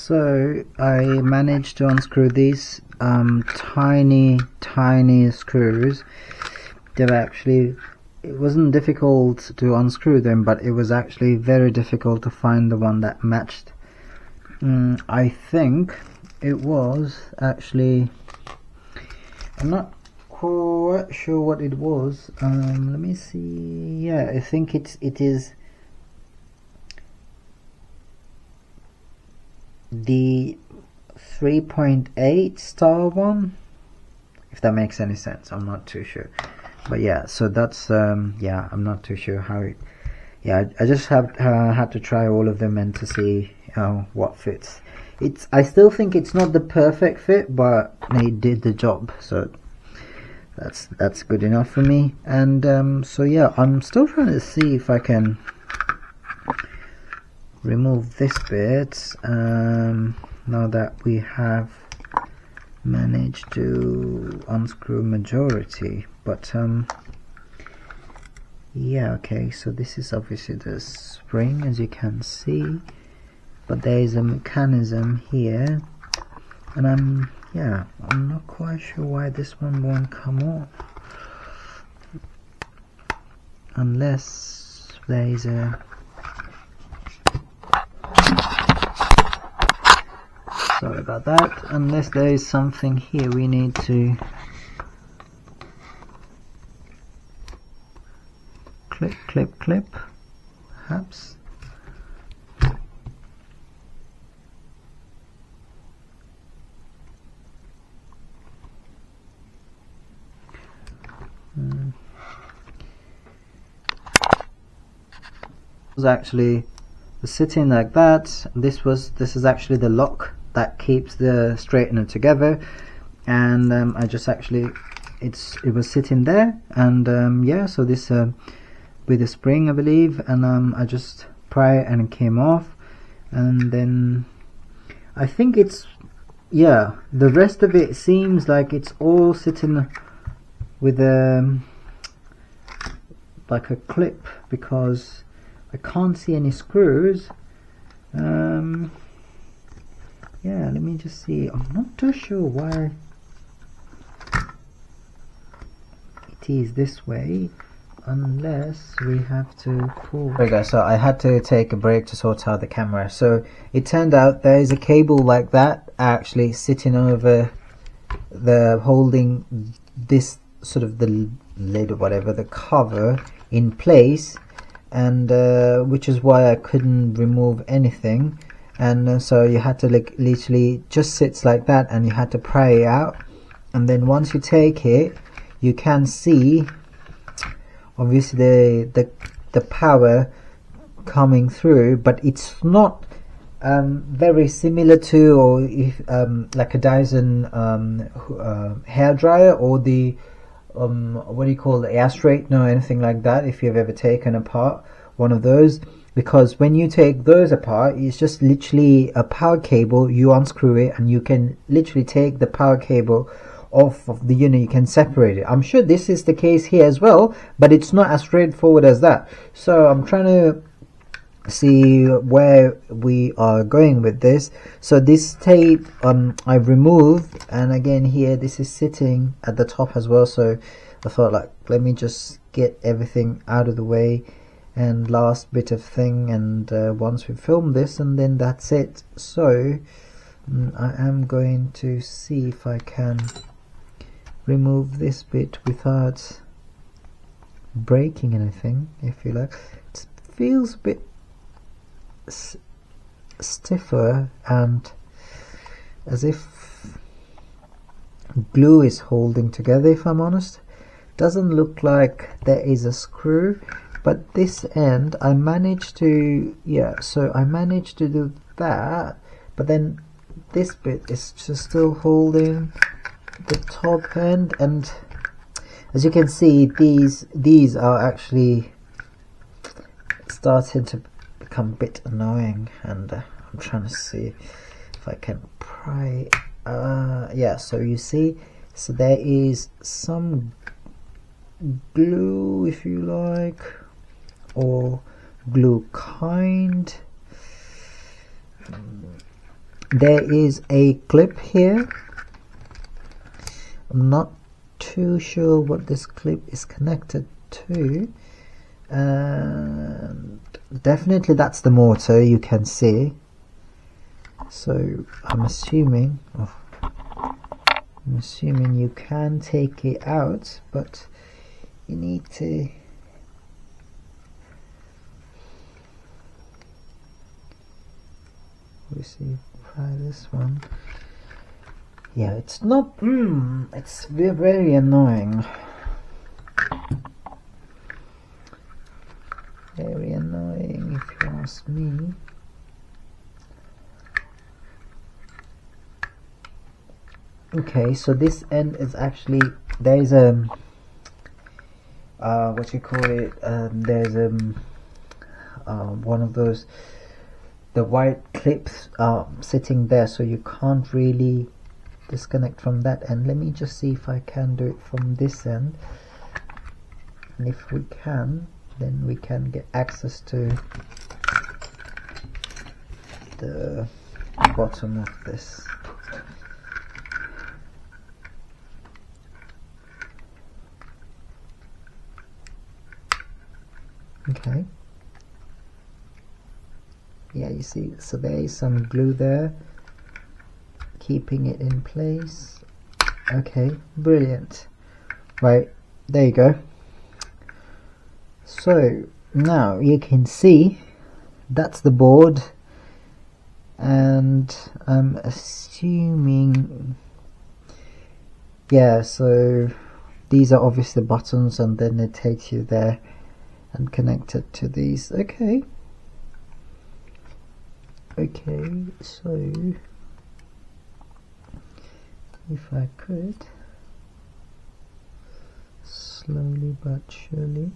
So I managed to unscrew these tiny screws. It wasn't difficult to unscrew them, but it was actually very difficult to find the one that matched. I think it was actually, I'm not quite sure what it was. Let me see. Yeah, I think it is the 3.8 star one, if that makes any sense. I'm not too sure, but yeah, so that's yeah, I'm not too sure how it, yeah, I just had to try all of them and to see what fits. I still think it's not the perfect fit, but they did the job, so that's good enough for me. And so yeah, I'm still trying to see if I can remove this bit now that we have managed to unscrew majority, but yeah, okay, so this is obviously the spring, as you can see, but there is a mechanism here, and I'm not quite sure why this one won't come off, unless there is a, sorry about that, unless there is something here we need to clip, perhaps. Was actually sitting like that. This is actually the lock that keeps the straightener together, and I just actually it was sitting there, and yeah, so this with a spring, I believe, and I just pry it and it came off, and then I think it's, yeah, the rest of it seems like it's all sitting with like a clip, because I can't see any screws. Yeah, let me just see. I'm not too sure why it is this way, unless we have to pull. There we go. So I had to take a break to sort out the camera. So it turned out there is a cable like that actually sitting over the, holding this sort of the lid or whatever, the cover in place, and which is why I couldn't remove anything. And so you had to, like, literally just sits like that, and you had to pry it out, and then once you take it, you can see obviously the power coming through, but it's not very similar to, or if like a Dyson hair dryer, or the what do you call the Airstrait, no, anything like that, if you've ever taken apart one of those, because when you take those apart, it's just literally a power cable. You unscrew it and you can literally take the power cable off of the unit, you can separate it. I'm sure this is the case here as well, but it's not as straightforward as that. So I'm trying to see where we are going with this. So this tape I've removed, and again here this is sitting at the top as well, so I thought, like, let me just get everything out of the way, and last bit of thing, and once we film this, and then that's it. So I am going to see if I can remove this bit without breaking anything, if you like. It feels a bit stiffer, and as if glue is holding together, if I'm honest. Doesn't look like there is a screw, but this end I managed to, yeah, so I managed to do that, but then this bit is just still holding the top end, and as you can see, these are actually starting to become a bit annoying, and I'm trying to see if I can pry. Yeah, so you see, so there is some glue, if you like, or glue kind. there is a clip here. I'm not too sure what this clip is connected to, and definitely that's the motor, you can see. So I'm assuming you can take it out, but you need to try this one. Yeah, it's not it's very annoying. Very annoying if you ask me. Okay, so this end is actually, there is a what you call it, there's one of those, the white clips sitting there, so you can't really disconnect from that end. Let me just see if I can do it from this end, and if we can, then we can get access to the bottom of this. Okay, yeah, you see, so there is some glue there keeping it in place. Okay, brilliant. Right, there you go. So now you can see that's the board, and I'm assuming, yeah, so these are obviously buttons, and then it takes you there and connect it to these. Okay, so if I could slowly but surely.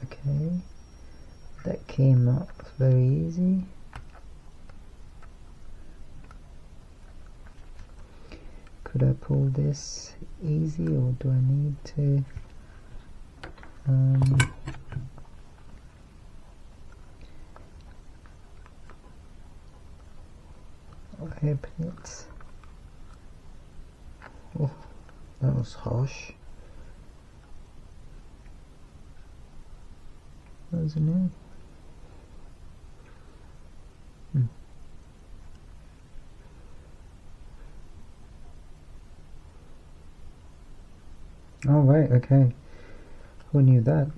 Okay, that came up very easy. Could I pull this easy, or do I need to open it? Oh, that was harsh, wasn't it? Oh right, okay. Who knew that?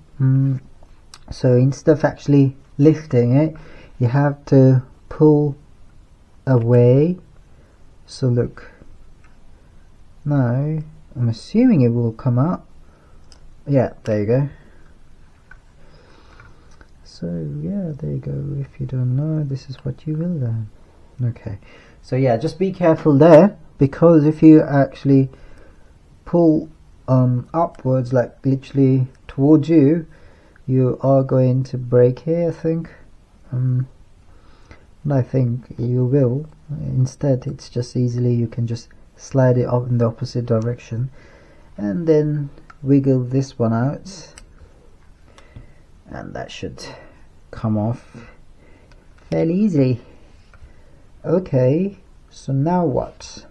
So instead of actually lifting it, you have to pull away. So look, now I'm assuming it will come out. Yeah, there you go. So yeah, there you go. If you don't know, this is what you will learn. Okay, so yeah, just be careful there, because if you actually pull upwards, like literally towards you, you are going to break here, I think. And I think you will. Instead, it's just easily, you can just slide it up in the opposite direction and then wiggle this one out, and that should come off fairly easily. Okay, so now what?